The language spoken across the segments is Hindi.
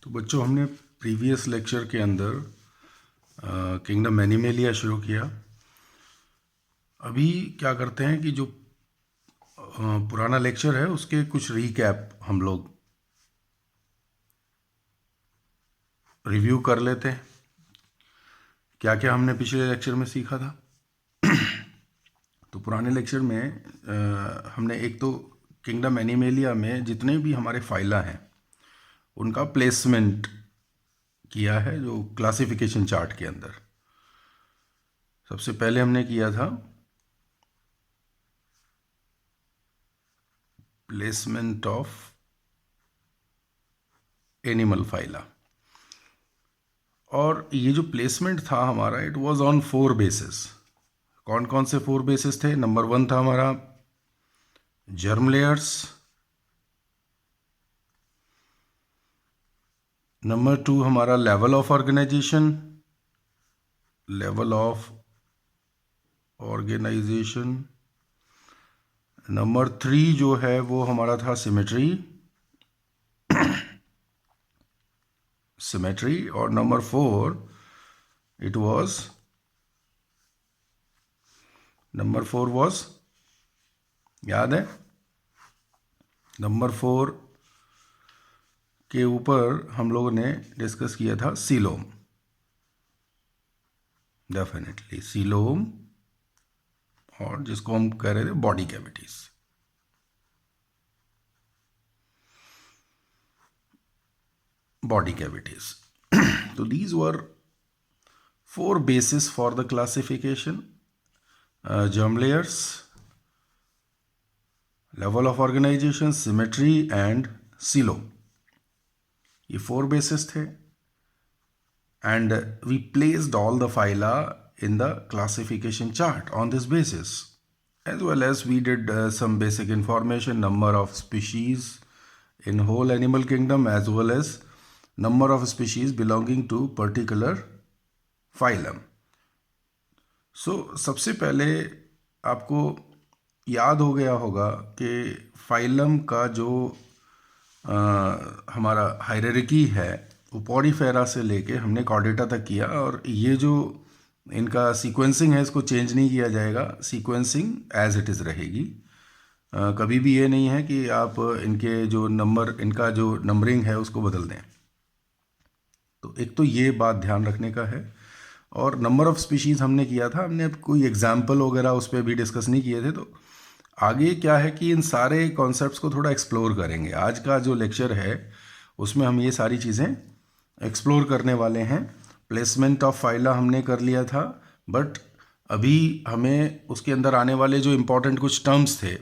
तो बच्चों, हमने प्रीवियस लेक्चर के अंदर किंगडम एनिमेलिया शुरू किया। अभी क्या करते हैं कि जो पुराना लेक्चर है उसके कुछ रीकैप हम लोग रिव्यू कर लेते हैं। क्या क्या हमने पिछले लेक्चर में सीखा था। तो पुराने लेक्चर में हमने एक तो किंगडम एनिमेलिया में जितने भी हमारे फाइला हैं उनका प्लेसमेंट किया है, जो क्लासिफिकेशन चार्ट के अंदर। सबसे पहले हमने किया था प्लेसमेंट ऑफ एनिमल फाइला, और ये जो प्लेसमेंट था हमारा, इट वाज ऑन 4 बेसिस। कौन कौन से 4 बेसिस थे? नंबर 1 था हमारा जर्म लेयर्स, नंबर 2 हमारा लेवल ऑफ ऑर्गेनाइजेशन, नंबर 3 जो है वो हमारा था सिमेट्री, और नंबर 4 इट वाज याद है? नंबर 4 के ऊपर हम लोगों ने डिस्कस किया था सीलोम। डेफिनेटली सीलोम, और जिसको हम कह रहे थे body cavities. So these were 4 bases for the classification: germ layers, level of organization, symmetry and coelom. ये 4 bases थे, and we placed all the phyla in the classification chart on this basis, as well as we did some basic information, number of species in whole animal kingdom, as well as number of species belonging to particular phylum. So सबसे पहले आपको याद हो गया होगा कि फाइलम का जो हमारा हायरार्की है वो पॉडीफेरा से लेके हमने कॉर्डेटा तक किया, और ये जो इनका सीक्वेंसिंग है इसको चेंज नहीं किया जाएगा, सीक्वेंसिंग एज इट इज़ रहेगी। कभी भी ये नहीं है कि आप इनके जो इनका जो नंबरिंग है उसको बदल दें। तो एक तो ये बात ध्यान रखने का है। और नंबर ऑफ़ स्पीशीज़ हमने किया था, हमने अब कोई एग्जाम्पल वगैरह उस पर भी डिस्कस नहीं किए थे। तो आगे क्या है कि इन सारे कॉन्सेप्ट्स को थोड़ा एक्सप्लोर करेंगे। आज का जो लेक्चर है उसमें हम ये सारी चीज़ें एक्सप्लोर करने वाले हैं। प्लेसमेंट ऑफ फाइला हमने कर लिया था, बट अभी हमें उसके अंदर आने वाले जो इम्पोर्टेंट कुछ टर्म्स थे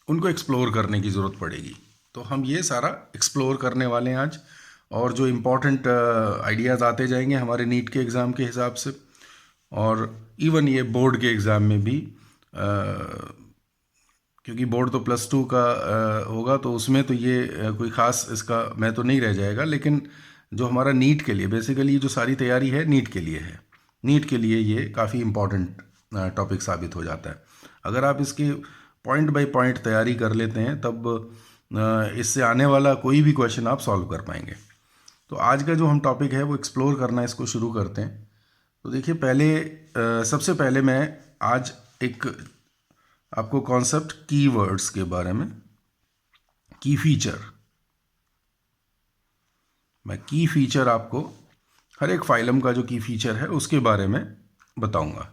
उनको एक्सप्लोर करने की ज़रूरत पड़ेगी। तो हम ये सारा एक्सप्लोर करने वाले हैं आज, और जो इम्पोर्टेंट आइडियाज़ आते जाएंगे हमारे नीट के एग्ज़ाम के हिसाब से, और इवन ये बोर्ड के एग्ज़ाम में भी, क्योंकि बोर्ड तो +2 का होगा, तो उसमें तो ये कोई ख़ास इसका मैं तो नहीं रह जाएगा। लेकिन जो हमारा नीट के लिए बेसिकली जो सारी तैयारी है नीट के लिए है, नीट के लिए ये काफ़ी इम्पॉर्टेंट टॉपिक साबित हो जाता है। अगर आप इसके पॉइंट बाय पॉइंट तैयारी कर लेते हैं तब इससे आने वाला कोई भी क्वेश्चन आप सॉल्व कर पाएंगे। तो आज का जो हम टॉपिक है वो एक्सप्लोर करना, इसको शुरू करते हैं। तो देखिए, सबसे पहले मैं आज एक आपको कॉन्सेप्ट कीवर्ड्स के बारे में, की फीचर आपको हर एक फाइलम का जो की फीचर है उसके बारे में बताऊंगा।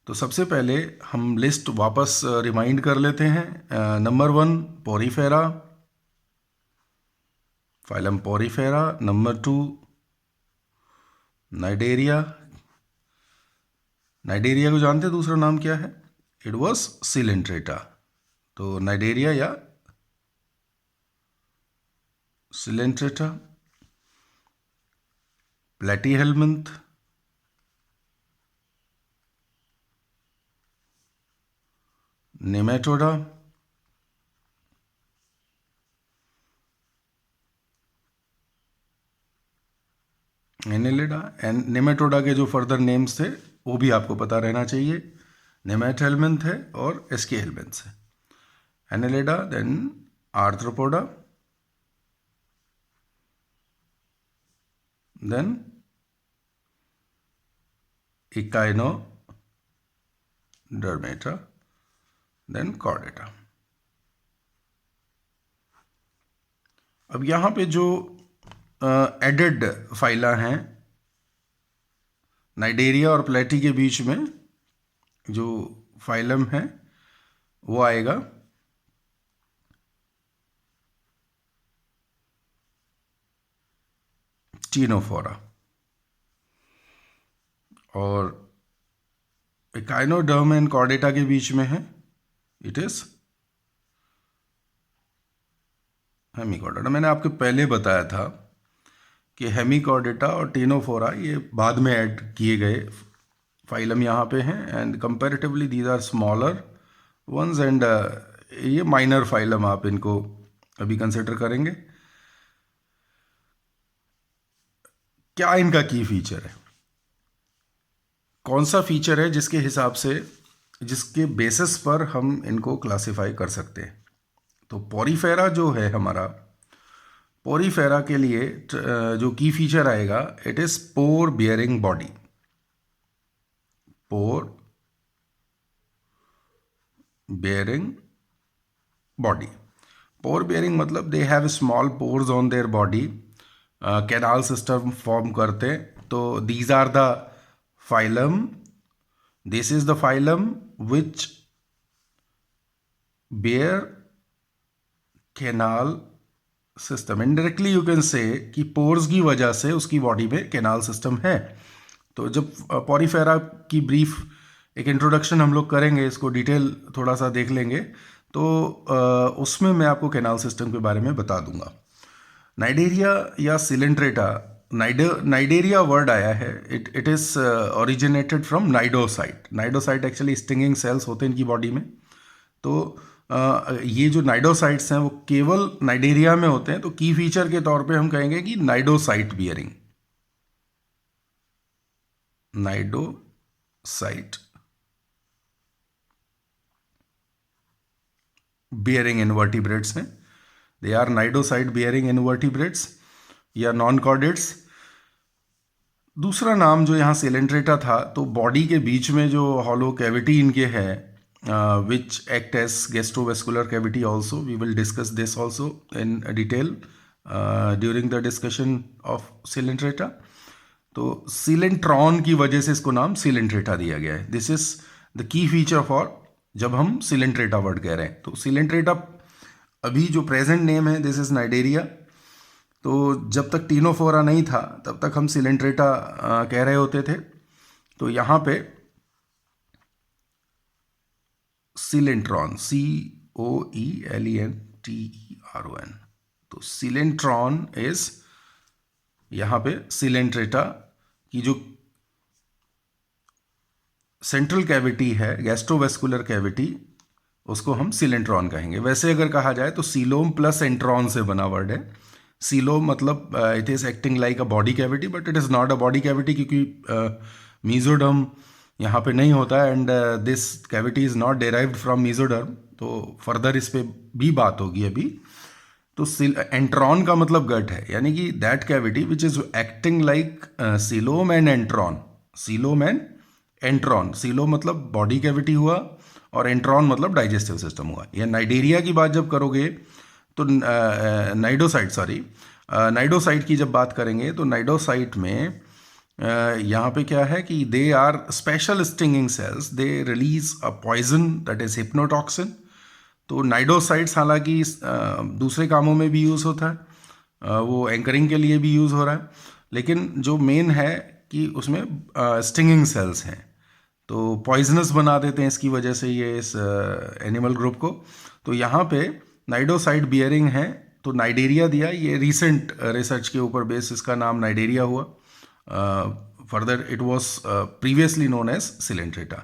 तो सबसे पहले हम लिस्ट वापस रिमाइंड कर लेते हैं। Number 1 Porifera, phylum Porifera. Number 2 Cnidaria. Cnidaria को जानते हैं दूसरा नाम क्या है? It was Coelenterata. तो नाइडेरिया या Coelenterata. Platyhelminth, Nematoda, Annelida. Nematoda के जो फर्दर नेम्स थे वो भी आपको पता रहना चाहिए। नेमेटहेलमिंथ है और एस्केहेलमिंथ है। Annelida, then arthropoda, then echinodermata, then chordata. अब यहाँ पे जो एडेड फाइला हैं नाइडेरिया और प्लेटी के बीच में जो फाइलम है वो आएगा टीनोफोरा, और एकाइनोडर्म एंड कॉर्डेटा के बीच में है इट इज हेमिकॉर्डेटा। मैंने आपको पहले बताया था कि हेमिकॉर्डेटा और टीनोफोरा ये बाद में ऐड किए गए फाइलम यहाँ पे हैं, and comparatively these are smaller ones, and ये माइनर फाइलम आप इनको अभी कंसिडर करेंगे। क्या इनका की फीचर है, कौन सा फीचर है जिसके हिसाब से, जिसके बेसिस पर हम इनको क्लासिफाई कर सकते हैं। तो पोरीफेरा जो है हमारा, पोरीफेरा के लिए जो की फीचर आएगा it is pore bearing body. Pore bearing body, pore bearing मतलब they have small pores on their body, canal system form करते। तो these are the phylum, this is the phylum which bear canal system. Indirectly you can say कि पोर्स की वजह से उसकी बॉडी में कैनाल सिस्टम है। तो जब पोरीफेरा की ब्रीफ एक इंट्रोडक्शन हम लोग करेंगे, इसको डिटेल थोड़ा सा देख लेंगे, तो उसमें मैं आपको कैनाल सिस्टम के बारे में बता दूंगा। नाइडेरिया या सिलेंट्रेटा, नाइडेरिया वर्ड आया है, it is originated from cnidocyte. Cnidocyte actually stinging cells होते हैं इनकी बॉडी में। तो ये जो नाइडोसाइट्स हैं वो केवल नाइडेरिया में होते हैं। तो की फीचर के तौर पे हम कहेंगे कि cnidocyte bearing, cnidocyte bearing invertebrates हैं, they are cnidocyte bearing invertebrates या नॉन कॉर्डेट्स। दूसरा नाम जो यहाँ सिलेंट्रेटा था, तो बॉडी के बीच में जो हॉलो कैविटी इनके है, which act as gastrovascular cavity also. We will discuss this also in detail during the discussion of Coelenterata. तो सिलेंट्रॉन की वजह से इसको नाम सिलेंट्रेटा दिया गया है। This is the key feature for जब हम सिलेंट्रेटा वर्ड कह रहे हैं। तो सिलेंट्रेटा अभी जो प्रेजेंट नेम है दिस इज नाइडेरिया। तो जब तक टीनोफोरा नहीं था तब तक हम सिलेंट्रेटा कह रहे होते थे। तो यहाँ पे सिलेंट्रॉन, COELENTERON, तो सिलेंट्रॉन इज यहाँ पे सिलेंट्रेटा की जो सेंट्रल कैविटी है, गैस्ट्रोवेस्कुलर कैविटी, उसको हम सिलेंट्रॉन कहेंगे। वैसे अगर कहा जाए तो सीलोम प्लस एंट्रॉन से बना वर्ड है। सीलोम मतलब it is acting like a body cavity, but it is not a body cavity, क्योंकि मीजोडर्म यहाँ पे नहीं होता है, and this cavity is not derived from mesoderm. तो फर्दर इस पे भी बात होगी अभी। तो एंट्रॉन का मतलब गट है, यानी कि that cavity which is acting like coelom and enteron. Coelom and enteron, silo मतलब बॉडी कैविटी हुआ और एंट्रॉन मतलब डाइजेस्टिव सिस्टम हुआ। या नाइडेरिया की बात जब करोगे तो नाइडोसाइट की जब बात करेंगे तो नाइडोसाइट में यहाँ पे क्या है कि they are special stinging cells, they release a poison that is hypnotoxin. तो नाइडोसाइट्स हालांकि दूसरे कामों में भी यूज़ होता है, वो एंकरिंग के लिए भी यूज़ हो रहा है, लेकिन जो मेन है कि उसमें स्टिंगिंग सेल्स हैं, तो पॉइजनस बना देते हैं इसकी वजह से ये इस एनिमल ग्रुप को। तो यहाँ पे नाइडोसाइट बियरिंग है, तो नाइडेरिया दिया, ये रिसेंट रिसर्च के ऊपर बेस इसका नाम नाइडेरिया हुआ। Further it was previously known as coelenterata.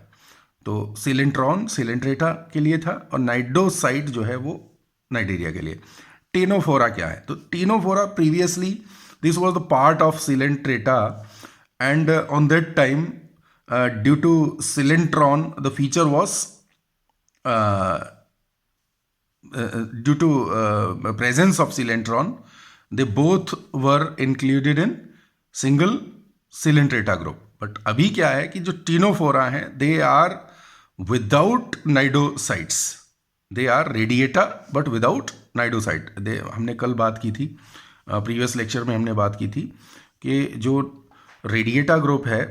तो सिलेंट्रॉन सिलेंट्रेटा के लिए था और नाइडोसाइट जो है वो नाइडेरिया के लिए। टेनोफोरा क्या है? तो Ctenophora previously this was the part of Coelenterata, and on that time due to coelenteron the feature was due to presence of Coelentron, they both were included in single Coelenterata group. But अभी क्या है कि जो टीनोफोरा हैं they are without cnidocytes, they are Radiata but without cnidocyte. हमने कल बात की थी, प्रीवियस लेक्चर में हमने बात की थी कि जो रेडिएटा ग्रुप है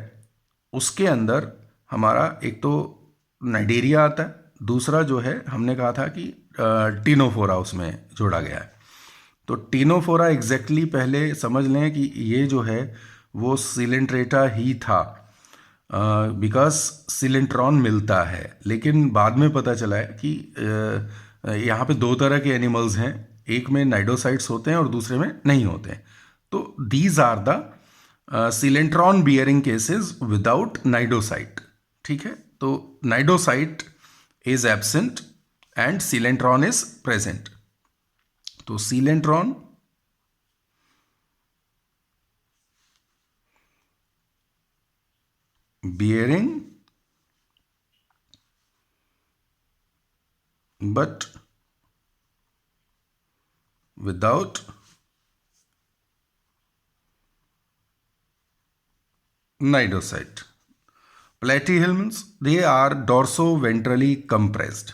उसके अंदर हमारा एक तो नाइडेरिया आता है, दूसरा जो है हमने कहा था कि टीनोफोरा उसमें जोड़ा गया है। तो टीनोफोरा एग्जैक्टली पहले समझ लें कि ये जो है वो सिलेंट्रेटा ही था, बिकॉज सिलेंट्रॉन मिलता है। लेकिन बाद में पता चला है कि यहाँ पे दो तरह के एनिमल्स हैं, एक में नाइडोसाइट्स होते हैं और दूसरे में नहीं होते हैं। तो these are the coelenteron bearing cases without cnidocyte. ठीक है, तो cnidocyte is absent and coelenteron is present. तो coelenteron bearing but without cnidocyte. Platyhelminthes they are dorsoventrally compressed.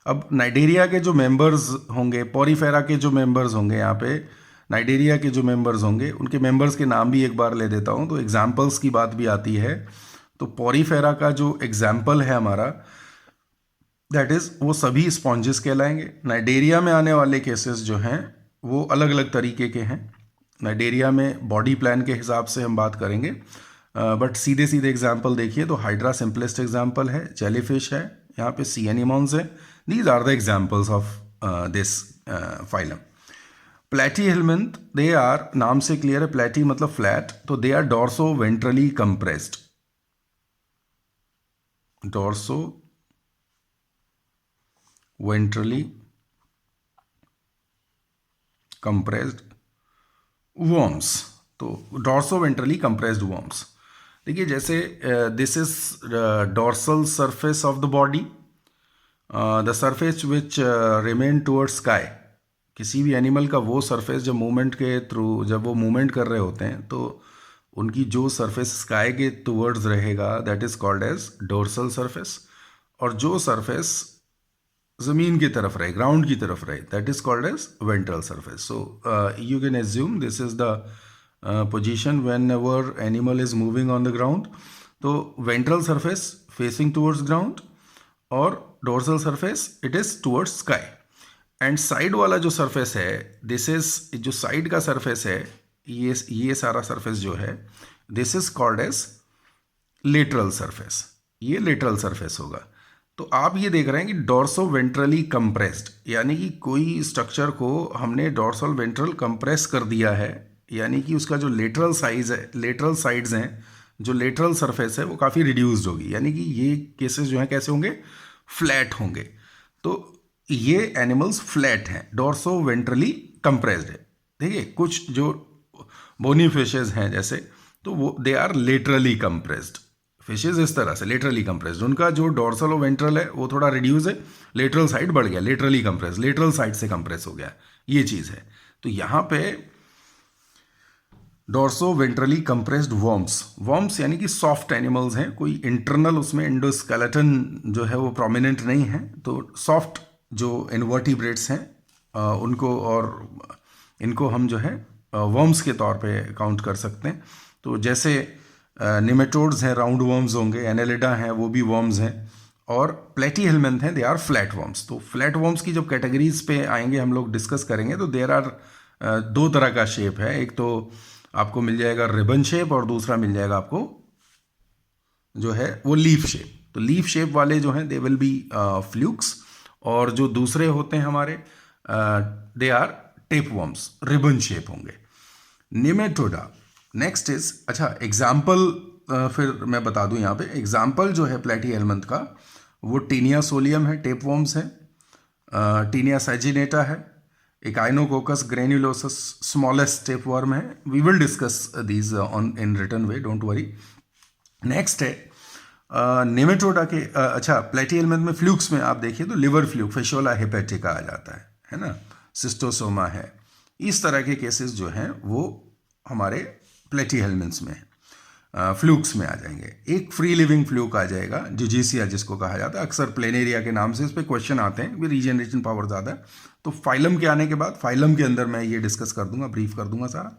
अब नाइडेरिया के जो मेंबर्स होंगे, पॉरीफेरा के जो मेंबर्स होंगे, यहाँ पे नाइडेरिया के जो मेंबर्स होंगे उनके मेंबर्स के नाम भी एक बार ले देता हूँ, तो एग्जाम्पल्स की बात भी आती है। तो पॉरीफेरा का जो एग्जाम्पल है हमारा, दैट इज़ वो सभी स्पॉन्जेस कहलाएंगे। नाइडेरिया में आने वाले केसेस जो हैं वो अलग अलग तरीके के हैं। नाइडेरिया में बॉडी प्लान के हिसाब से हम बात करेंगे, बट सीधे सीधे एग्जाम्पल देखिए तो हाइड्रा सिंपलेस्ट एग्जाम्पल है, जेलीफिश है, यहाँ पे सी एनिमॉन्स है। These are the examples of this phylum. Platyhelminth they are, नाम से क्लियर है, प्लेटी मतलब फ्लैट, तो they are dorsoventrally compressed. Dorsoventrally compressed worms. तो डॉर्सो वेंट्रली कंप्रेस्ड वर्म्स, देखिए जैसे this is dorsal surface of the body, the surface which remain towards sky. किसी भी एनिमल का वो सरफेस जब मूवमेंट के थ्रू, जब वो मूवमेंट कर रहे होते हैं तो उनकी जो सरफेस स्काई के टुवर्ड्स रहेगा that is called as dorsal surface, और जो सरफेस ज़मीन की तरफ रहे, ग्राउंड की तरफ रहे, that is called as ventral surface. So you can assume this is the position whenever animal is moving on the ground. तो ventral surface facing towards ground और dorsal surface it is towards sky. And side वाला जो सरफेस है, दिस इज, जो साइड का सरफेस है, ये सारा सरफेस जो है, this is called as lateral surface. ये लेटरल सरफेस होगा। तो आप ये देख रहे हैं कि डॉर्सो वेंट्रली कंप्रेस्ड, यानी कि कोई स्ट्रक्चर को हमने डॉर्सल वेंट्रल कंप्रेस कर दिया है, यानी कि उसका जो लेटरल साइज है, लेटरल साइड्स हैं, जो लेटरल सरफेस है वो काफ़ी रिड्यूस्ड होगी, यानी कि ये केसेस जो हैं कैसे होंगे, फ्लैट होंगे। तो ये एनिमल्स फ्लैट हैं, डॉर्सो वेंट्रली कंप्रेस्ड है। देखिए कुछ जो बोनी फिशेज हैं जैसे, तो वो they are laterally compressed. Fishes इस तरह से लेटरली कंप्रेस्ड, उनका जो डॉर्सल और वेंट्रल है वो थोड़ा रिड्यूस है, लेटरल साइड बढ़ गया, लेटरली कंप्रेस, लेटरल साइड से कंप्रेस हो गया, ये चीज़ है। तो यहाँ पे डॉर्सो वेंट्रली कंप्रेस्ड वर्म्स यानी कि सॉफ्ट एनिमल्स हैं, कोई इंटरनल उसमें एंडोस्केलेटन जो है वो प्रोमिनेंट नहीं है। तो सॉफ्ट जो इनवर्टिब्रेट्स हैं उनको, और इनको हम जो है वर्म्स के तौर पे काउंट कर सकते हैं। तो जैसे निमेटोड्स हैं, राउंड वर्म्स होंगे, एनेलिडा हैं वो भी वर्म्स हैं, और प्लेटीहेल्मिन्थ हैं, दे आर फ्लैट वर्म्स। तो फ्लैट वर्म्स की जब कैटेगरीज पे आएंगे हम लोग डिस्कस करेंगे, तो देर आर दो तरह का शेप है, एक तो आपको मिल जाएगा रिबन शेप और दूसरा मिल जाएगा आपको जो है वो लीफ शेप। तो लीफ शेप वाले जो हैं दे विल बी फ्लूक्स, और जो दूसरे होते हैं हमारे they are tapeworms, ribbon shape होंगे। निमेटोडा नेक्स्ट इज, अच्छा एग्जाम्पल फिर मैं बता दूं यहाँ पे, एग्जाम्पल जो है प्लेटीहेल्मिन्थ का वो टीनिया सोलियम है, टेप वर्म्स है, टीनिया सैजिनेटा है, Echinococcus granulosus smallest tapeworm है। We will discuss these on in written way, don't worry. Next है नेमेटोडा के, अच्छा प्लेटीहेल्मिन्थ में फ्लूक्स में आप देखिए तो लिवर फ्लूक, फिशोला हेपेटिका आ जाता है ना, सिस्टोसोमा है। इस तरह के केसेस जो हैं वो हमारे प्लेटीहेल्मिन्थ्स में, फ्लूक्स में आ जाएंगे। एक फ्री लिविंग फ्लूक आ जाएगा, जिजीसिया जिसको कहा जाता है, अक्सर प्लेनेरिया के नाम से इस पर क्वेश्चन आते हैं, भी रीजनरेशन पावर ज़्यादा है। तो फाइलम के आने के बाद फाइलम के अंदर मैं ये डिस्कस कर दूंगा, ब्रीफ कर दूंगा सारा।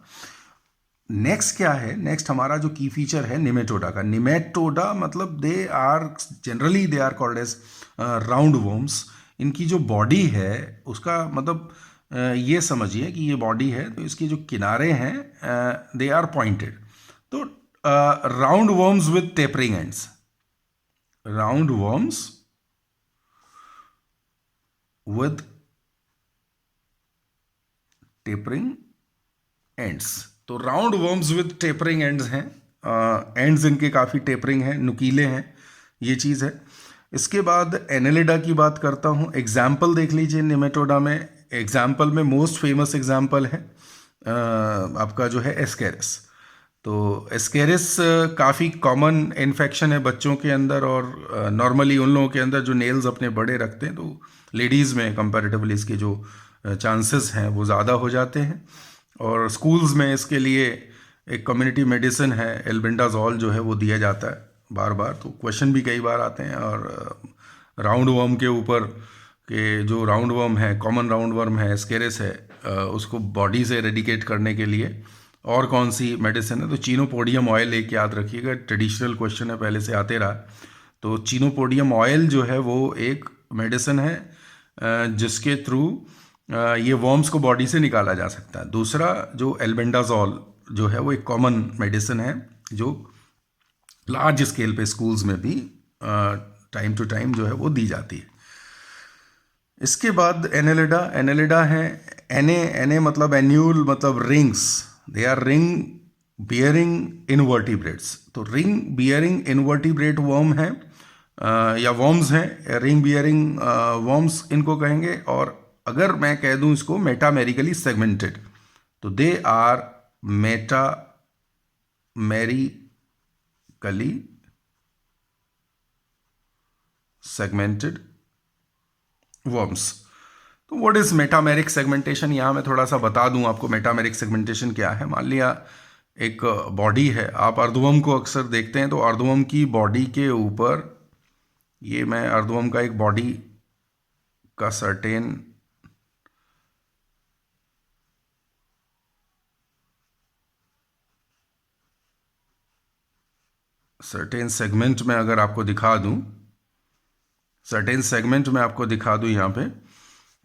नेक्स्ट क्या है, नेक्स्ट हमारा जो की फीचर है निमेटोडा का। निमेटोडा मतलब they are generally they are called as roundworms. इनकी जो बॉडी है उसका मतलब ये समझिए कि ये बॉडी है तो इसके जो किनारे हैं दे आर पॉइंटेड। तो round worms with tapering ends, round worms with tapering ends. तो round worms with tapering ends हैं, एंड्स इनके काफ़ी टेपरिंग हैं, नुकीले हैं, ये चीज़ है। इसके बाद एनेलिडा की बात करता हूँ। एग्जाम्पल देख लीजिए निमेटोडा में, एग्जाम्पल में मोस्ट फेमस एग्जाम्पल है आपका जो है एस्केरिस। तो एस्केरिस काफ़ी कॉमन इन्फेक्शन है बच्चों के अंदर, और नॉर्मली उन लोगों के अंदर जो नेल्स अपने बड़े रखते हैं, तो लेडीज़ में कंपैरेटिवली इसके जो चांसेस हैं वो ज़्यादा हो जाते हैं। और स्कूल्स में इसके लिए एक कम्युनिटी मेडिसिन है, एल्बेंडाजोल जो है वो दिया जाता है बार बार। तो क्वेश्चन भी कई बार आते हैं, और राउंड वर्म के ऊपर कि जो राउंड वर्म है, कॉमन राउंड वर्म है, एस्केरिस है, उसको बॉडी से रेडिकेट करने के लिए और कौन सी मेडिसिन है। तो चीनोपोडियम ऑयल एक याद रखिएगा, ट्रेडिशनल क्वेश्चन है, पहले से आते रहा। तो चीनोपोडियम ऑयल जो है वो एक मेडिसिन है जिसके थ्रू ये वर्म्स को बॉडी से निकाला जा सकता है। दूसरा जो एल्बेंडाजोल जो है वो एक कॉमन मेडिसिन है जो लार्ज स्केल पे स्कूल्स में भी टाइम टू टाइम जो है वो दी जाती है। इसके बाद एनेलिडा, एनेलिडा है एने मतलब एन्यूल मतलब rings, they are ring bearing invertebrates. तो रिंग बियरिंग इनवर्टिब्रेट वर्म है या वर्म्स हैं, रिंग बियरिंग वर्म्स इनको कहेंगे। और अगर मैं कह दूं इसको मेटामेरिकली सेगमेंटेड, तो they are metamerically segmented worms. तो व्हाट इज मेटामेरिक सेगमेंटेशन, यहां मैं थोड़ा सा बता दूं आपको मेटामेरिक सेगमेंटेशन क्या है। मान लिया एक बॉडी है, आप अर्धवर्म को अक्सर देखते हैं, तो अर्धवर्म की बॉडी के ऊपर, ये मैं अर्धवर्म का एक बॉडी का सर्टेन सेगमेंट में अगर आपको दिखा दूं, सर्टेन सेगमेंट में आपको दिखा दूं यहाँ पे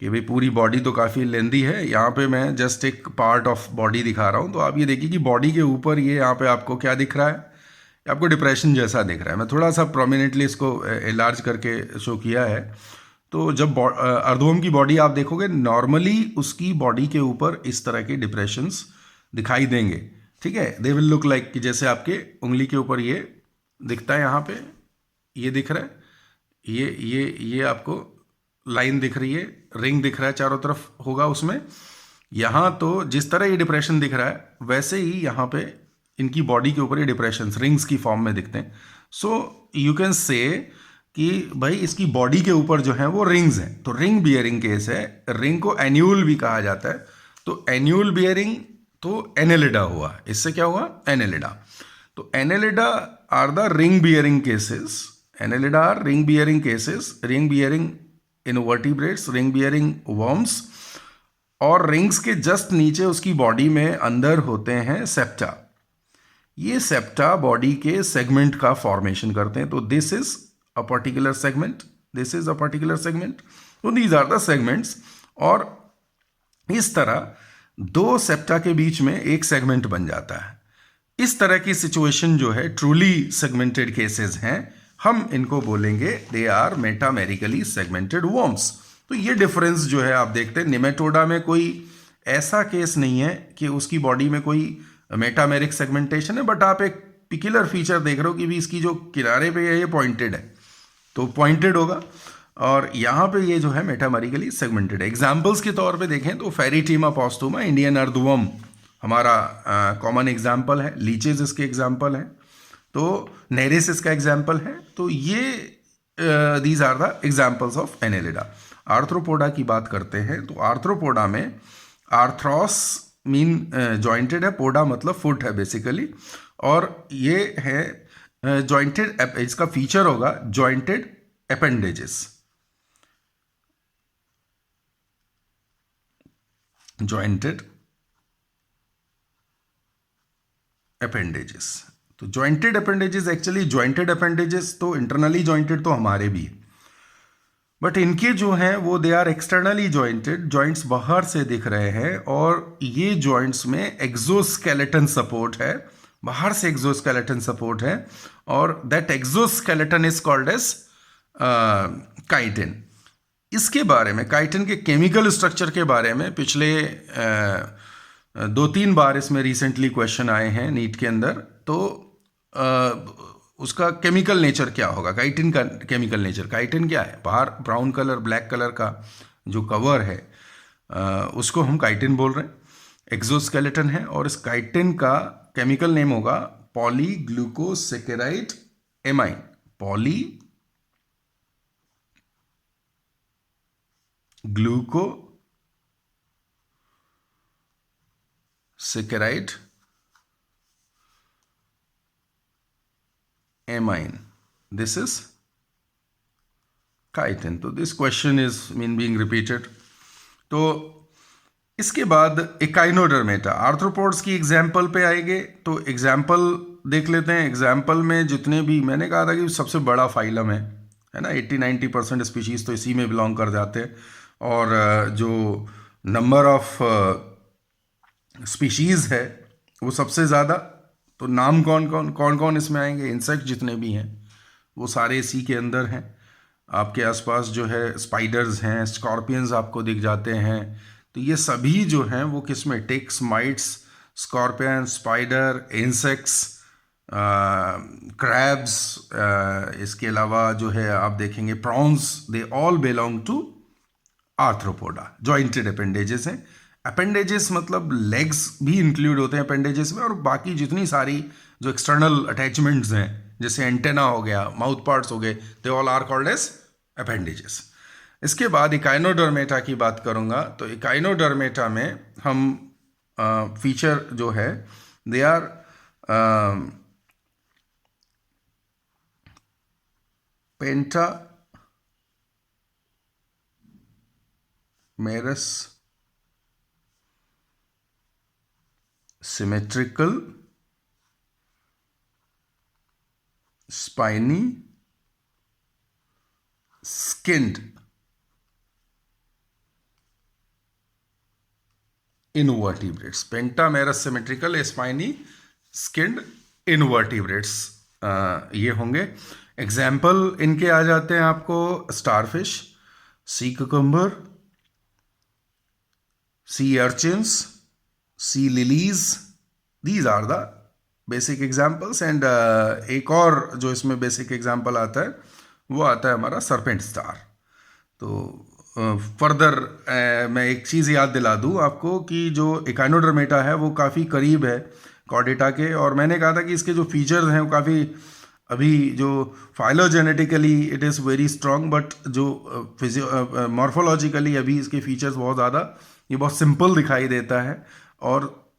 कि भाई पूरी बॉडी तो काफ़ी लेंदी है, यहाँ पे मैं जस्ट एक पार्ट ऑफ बॉडी दिखा रहा हूँ। तो आप ये देखिए कि बॉडी के ऊपर ये यहाँ पे आपको क्या दिख रहा है, आपको डिप्रेशन जैसा दिख रहा है। मैं थोड़ा सा प्रोमिनेंटली इसको एलार्ज करके शो किया है। तो जब अर्धवर्म की बॉडी आप देखोगे, नॉर्मली उसकी बॉडी के ऊपर इस तरह के डिप्रेशंस दिखाई देंगे, ठीक है। दे विल लुक लाइक कि जैसे आपके उंगली के ऊपर ये दिखता है, यहाँ पे ये दिख रहा है, ये आपको लाइन दिख रही है, रिंग दिख रहा है चारों तरफ होगा उसमें। यहाँ तो जिस तरह ये डिप्रेशन दिख रहा है वैसे ही यहाँ पे इनकी बॉडी के ऊपर ये डिप्रेशंस रिंग्स की फॉर्म में दिखते हैं। सो यू कैन से कि भाई इसकी बॉडी के ऊपर जो है वो रिंग्स हैं, तो रिंग बियरिंग केस है। रिंग को एन्यूल भी कहा जाता है, तो एन्यूल बियरिंग तो एनेलिडा हुआ, इससे क्या हुआ, एनेलिडा। तो Annelida are the ring bearing cases, Annelida are ring bearing cases, ring bearing invertebrates, ring bearing worms. और रिंग्स के जस्ट नीचे उसकी बॉडी में अंदर होते हैं सेप्टा। ये सेप्टा बॉडी के सेगमेंट का फॉर्मेशन करते हैं। तो this is a particular segment, this is a particular segment, तो दीज आर द सेगमेंट्स। और इस तरह दो सेप्टा के बीच में एक सेगमेंट बन जाता है। इस तरह की सिचुएशन जो है ट्रूली सेगमेंटेड केसेस हैं, हम इनको बोलेंगे they are metamerically segmented worms. तो ये डिफरेंस जो है आप देखते हैं, निमेटोडा में कोई ऐसा केस नहीं है कि उसकी बॉडी में कोई मेटामेरिक सेगमेंटेशन है, बट आप एक पिकुलर फीचर देख रहे हो कि भी इसकी जो किनारे पे है ये पॉइंटेड है, तो पॉइंटेड होगा। और यहाँ पे ये जो है मेटामेरिकली सेगमेंटेड है। एग्जाम्पल्स के तौर पे देखें तो फेरिटीमा पोस्टुमा, इंडियन अर्धवर्म हमारा कॉमन एग्जाम्पल है, लीचेज इसके एग्जाम्पल हैं, तो नेरिस इसका एग्जाम्पल है। तो ये these are the examples of Annelida. Arthropoda की बात करते हैं, तो आर्थ्रोपोडा में आर्थ्रोस मीन जॉइंटेड है, पोडा मतलब फुट है बेसिकली, और ये है जॉइंटेड, इसका फीचर होगा जॉइंटेड अपेंडेजेस, जॉइंटेड अपेंडेजेस। तो jointed appendages, actually jointed appendages तो इंटरनली जॉइंटेड तो हमारे भी है, बट इनके जो हैं वो they are externally jointed, joints बाहर से दिख रहे हैं, और ये जॉइंट्स में एक्सोस्केलेटन सपोर्ट है, बाहर से एक्सोस्केलेटन सपोर्ट है, और that exoskeleton is called as chitin. इसके बारे में, काइटिन के केमिकल स्ट्रक्चर के बारे में पिछले 2-3 बार इसमें रिसेंटली क्वेश्चन आए हैं नीट के अंदर। तो उसका केमिकल नेचर क्या होगा, काइटिन का केमिकल नेचर, काइटिन क्या है, बाहर ब्राउन कलर ब्लैक कलर का जो कवर है उसको हम काइटिन बोल रहे हैं, एक्सोस्केलेटन है, और इस काइटिन का केमिकल नेम होगा पॉलीग्लूकोसेकेराइड amine, पॉलीग्लूकोसेकेराइड amine. This is chitin. तो this question is being repeated. तो इसके बाद एकाइनोडर्मेटा, आर्थ्रोपोड्स की एग्जाम्पल पे आएंगे। तो एग्जाम्पल देख लेते हैं। एग्जाम्पल में जितने भी, मैंने कहा था कि सबसे बड़ा फाइलम है ना, 80-90% स्पीशीज तो इसी में बिलोंग कर जाते हैं, और जो नंबर ऑफ स्पीशीज है वो सबसे ज़्यादा। तो नाम कौन कौन इसमें आएंगे, इंसेक्ट जितने भी हैं वो सारे इसी के अंदर हैं। आपके आसपास जो है स्पाइडर्स हैं, स्कॉर्पियंस आपको दिख जाते हैं। तो ये सभी जो हैं वो किस में, ticks, mites, scorpion, spider, insects, crabs, इसके अलावा जो है आप देखेंगे prawns, they all belong to Arthropoda. Jointed appendages हैं। अपेंडेजेस मतलब लेग्स भी इंक्लूड होते हैं अपेंडेजेस में, और बाकी जितनी सारी जो एक्सटर्नल अटैचमेंट्स हैं, जैसे एंटेना हो गया, माउथ पार्ट्स हो गए, they all are called as appendages. इसके बाद इकाइनोडर्मेटा की बात करूंगा। तो इकाइनोडर्मेटा में हम फीचर जो है, they are pentamerous symmetrical spiny skinned invertebrates, pentamerous symmetrical spiny skinned invertebrates ये होंगे। एग्जाम्पल इनके आ जाते हैं आपको, starfish, sea cucumber, sea urchins, sea lilies, these are the basic examples. And एक और जो इसमें बेसिक एग्जाम्पल आता है वो आता है हमारा सरपेंट स्टार। तो फर्दर मैं एक चीज़ याद दिला दूँ आपको कि जो इकाइनोडर्मेटा है वो काफ़ी करीब है कॉर्डेटा के, और मैंने कहा था कि इसके जो फीचर्स हैं वो काफ़ी, अभी जो phylogenetically it is very strong, but जो मॉर्फोलॉजिकली अभी इसके फीचर्स बहुत ज़्यादा, ये बहुत सिंपल दिखाई देता है, और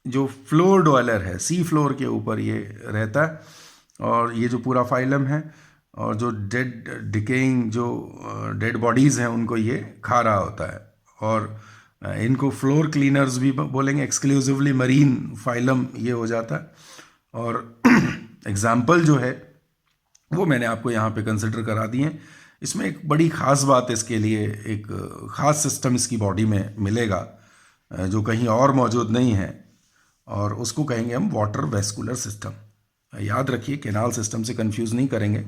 जो फ्लोर डवेलर है, सी फ्लोर के ऊपर ये रहता है, और ये जो पूरा फाइलम है, और जो डेड डिकेइंग जो डेड बॉडीज़ हैं उनको ये खा रहा होता है, और इनको फ्लोर क्लीनर्स भी बोलेंगे, एक्सक्लूसिवली मरीन फाइलम ये हो जाता है। और एग्जाम्पल जो है वो मैंने आपको यहाँ पे कंसिडर करा दिए। इसमें एक बड़ी ख़ास बात, इसके लिए एक ख़ास सिस्टम इसकी बॉडी में मिलेगा जो कहीं और मौजूद नहीं है, और उसको कहेंगे हम वाटर वेस्कुलर सिस्टम। याद रखिए, केनाल सिस्टम से कंफ्यूज नहीं करेंगे।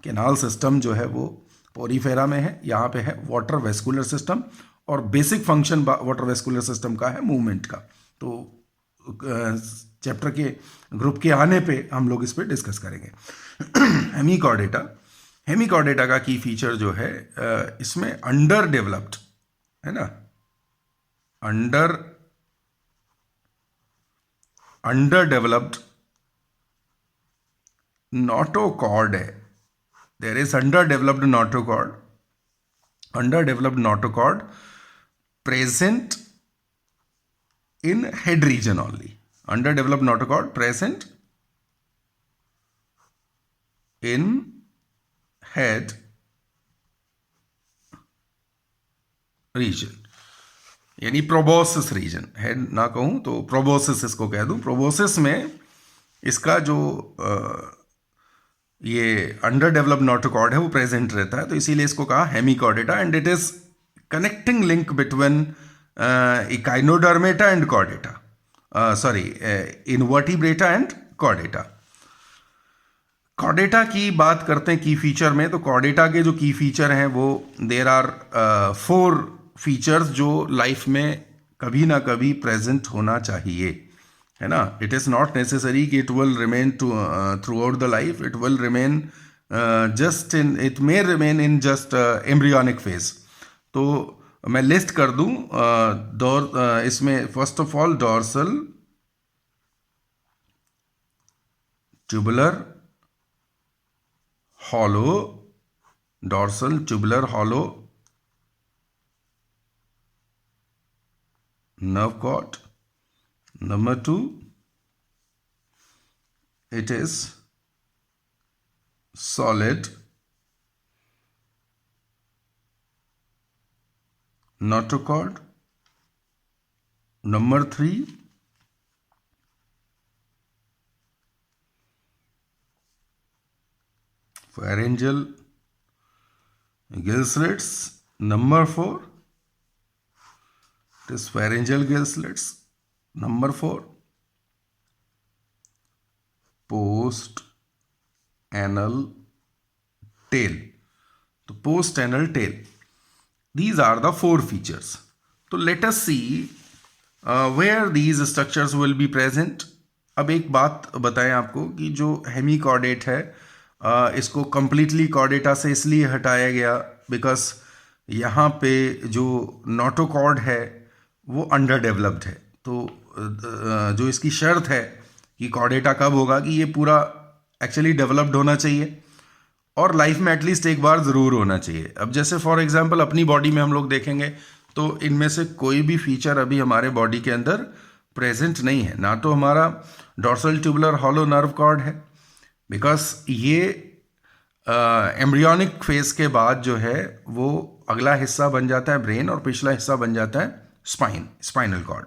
केनाल सिस्टम जो है वो पोरीफेरा में है, यहाँ पे है वाटर वेस्कुलर सिस्टम, और basic function water vascular system का है मूवमेंट का। तो चैप्टर के ग्रुप के आने पे हम लोग इस पर डिस्कस करेंगे। हेमिकॉर्डेटा, हेमिकॉर्डेटा का की फीचर जो है, इसमें अंडर डेवलप्ड है ना, अंडर डेवलप्ड नोटोकॉर्ड है। There is under developed notochord present in head region only. Underdeveloped notochord present in head region, यानी प्रोबोसिस रीजन, हेड ना कहूं तो प्रोबोसिस इसको कह दूं। प्रोबोसिस में इसका जो ये अंडर डेवलप्ड नोटोकॉर्ड है वो प्रेजेंट रहता है, तो इसीलिए इसको कहा Hemichordata, and it is connecting link between Echinodermata and Chordata, sorry Invertebrata and Chordata. Chordata की बात करते हैं की फीचर में, तो कॉर्डेटा के जो की फीचर हैं वो देर आर 4 फीचर्स जो लाइफ में कभी ना कभी प्रेजेंट होना चाहिए, है ना। इट इज़ नॉट नेसेसरी कि it will remain through out the life, it will remain just in, it may remain in just embryonic phase. तो मैं लिस्ट कर दूं, इसमें first of all dorsal tubular hollow, dorsal tubular hollow nerve cord. Number 2, it is solid notochord. Number 3, pharyngeal gill slits. Number 4, it is pharyngeal gill slits. Number 4, post anal tail. तो post anal tail, these are the 4 features. तो let us see where these structures will be present. अब एक बात बताएं आपको कि जो हेमिकॉर्डेट है इसको कंप्लीटली कॉर्डेटा से इसलिए हटाया गया बिकॉज यहाँ पे जो नोटोकॉर्ड है वो अंडर डेवलप्ड है। तो जो इसकी शर्त है कि कॉर्डेटा कब होगा कि ये पूरा एक्चुअली डेवलप्ड होना चाहिए और लाइफ में एटलीस्ट एक बार ज़रूर होना चाहिए। अब जैसे फॉर एग्जांपल अपनी बॉडी में हम लोग देखेंगे तो इनमें से कोई भी फीचर अभी हमारे बॉडी के अंदर प्रेजेंट नहीं है। ना तो हमारा dorsal tubular hollow nerve cord है बिकॉज ये एम्ब्रियोनिक फेज के बाद जो है वो अगला हिस्सा बन जाता है ब्रेन और पिछला हिस्सा बन जाता है spinal cord.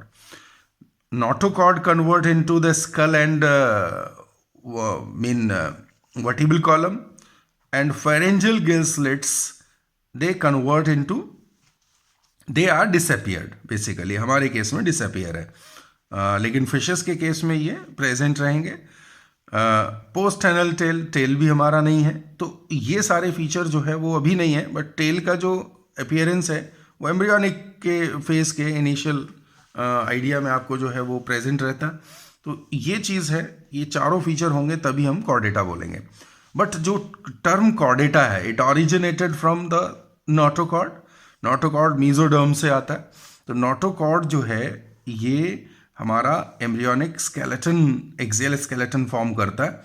Notochord convert into the skull and vertebral column and pharyngeal gill slits they convert into, they are disappeared basically, हमारे केस में डिसअपियर है लेकिन फिशेस के केस में ये प्रेजेंट रहेंगे। पोस्ट एनल टेल भी हमारा नहीं है, तो ये सारे फीचर जो है वो अभी नहीं है, बट टेल का जो अपीयरेंस है वो एम्ब्रियोनिक के फेज के इनिशियल आइडिया में आपको जो है वो प्रेजेंट रहता है। तो ये चीज़ है, ये चारों फीचर होंगे तभी हम कॉर्डेटा बोलेंगे। बट जो टर्म कॉर्डेटा है it originated from the notochord, notochord mesoderm से आता है। तो नोटोकॉर्ड जो है ये हमारा embryonic skeleton, axial skeleton form करता है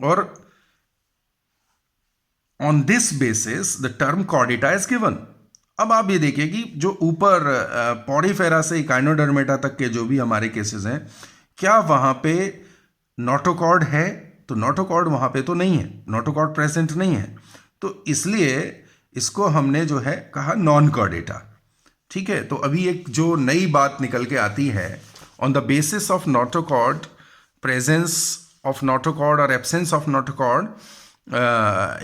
और on this basis the term Chordata is given. अब आप ये देखिए कि जो ऊपर पॉडीफेरा से इकाइनोडर्मेटा तक के जो भी हमारे केसेस हैं, क्या वहां पे नोटोकॉर्ड है? तो नोटोकॉर्ड वहां पे तो नहीं है, नोटोकॉर्ड प्रेजेंट नहीं है, तो इसलिए इसको हमने जो है कहा नॉन कॉर्डेटा। ठीक है, तो अभी एक जो नई बात निकल के आती है, on the basis of notochord, presence of notochord or absence of notochord,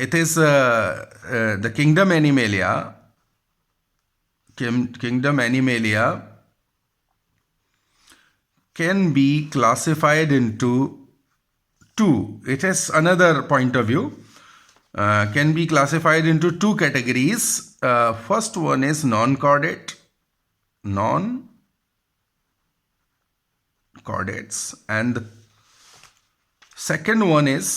it is the kingdom Animalia can be classified into 2. It is another point of view. Can be classified into 2 categories. First one is non-chordates, and the second one is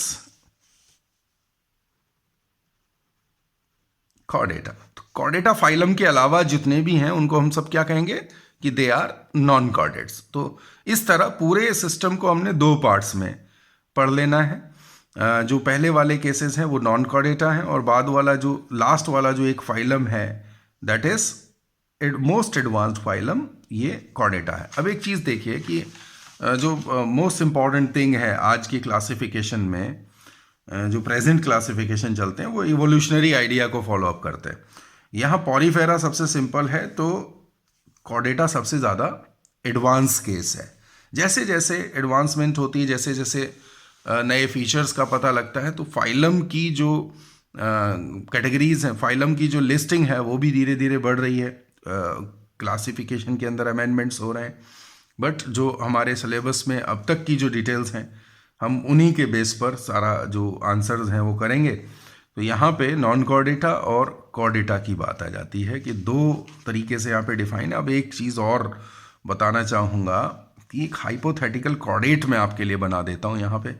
chordata. तो chordata फाइलम के अलावा जितने भी हैं उनको हम सब क्या कहेंगे कि दे आर नॉन कॉर्डेट्स। तो इस तरह पूरे सिस्टम को हमने 2 पार्ट्स में पढ़ लेना है। जो पहले वाले केसेस हैं वो नॉन कॉर्डेटा हैं और बाद वाला जो लास्ट वाला जो एक फाइलम है that is most advanced phylum ये कॉर्डेटा है। अब एक चीज़ देखिए कि जो मोस्ट इम्पॉर्टेंट थिंग है आज की क्लासिफिकेशन में, जो प्रेजेंट क्लासिफिकेशन चलते हैं वो इवोल्यूशनरी आइडिया को फॉलो अप करते हैं। यहाँ पॉलीफेरा सबसे सिंपल है तो कॉर्डेटा सबसे ज़्यादा एडवांस केस है। जैसे जैसे एडवांसमेंट होती है, जैसे जैसे नए फीचर्स का पता लगता है, तो फाइलम की जो कैटेगरीज हैं, फाइलम की जो लिस्टिंग है वो भी धीरे धीरे बढ़ रही है। क्लासिफिकेशन के अंदर अमेंडमेंट्स हो रहे हैं, बट जो हमारे सिलेबस में अब तक की जो डिटेल्स हैं हम उन्हीं के बेस पर सारा जो आंसर्स हैं वो करेंगे। तो यहाँ पे नॉन कॉर्डेटा और कॉर्डेटा की बात आ जाती है कि दो तरीके से यहाँ पे डिफाइन है। अब एक चीज़ और बताना चाहूँगा कि एक हाइपोथेटिकल कॉर्डेट मैं आपके लिए बना देता हूँ यहाँ पे,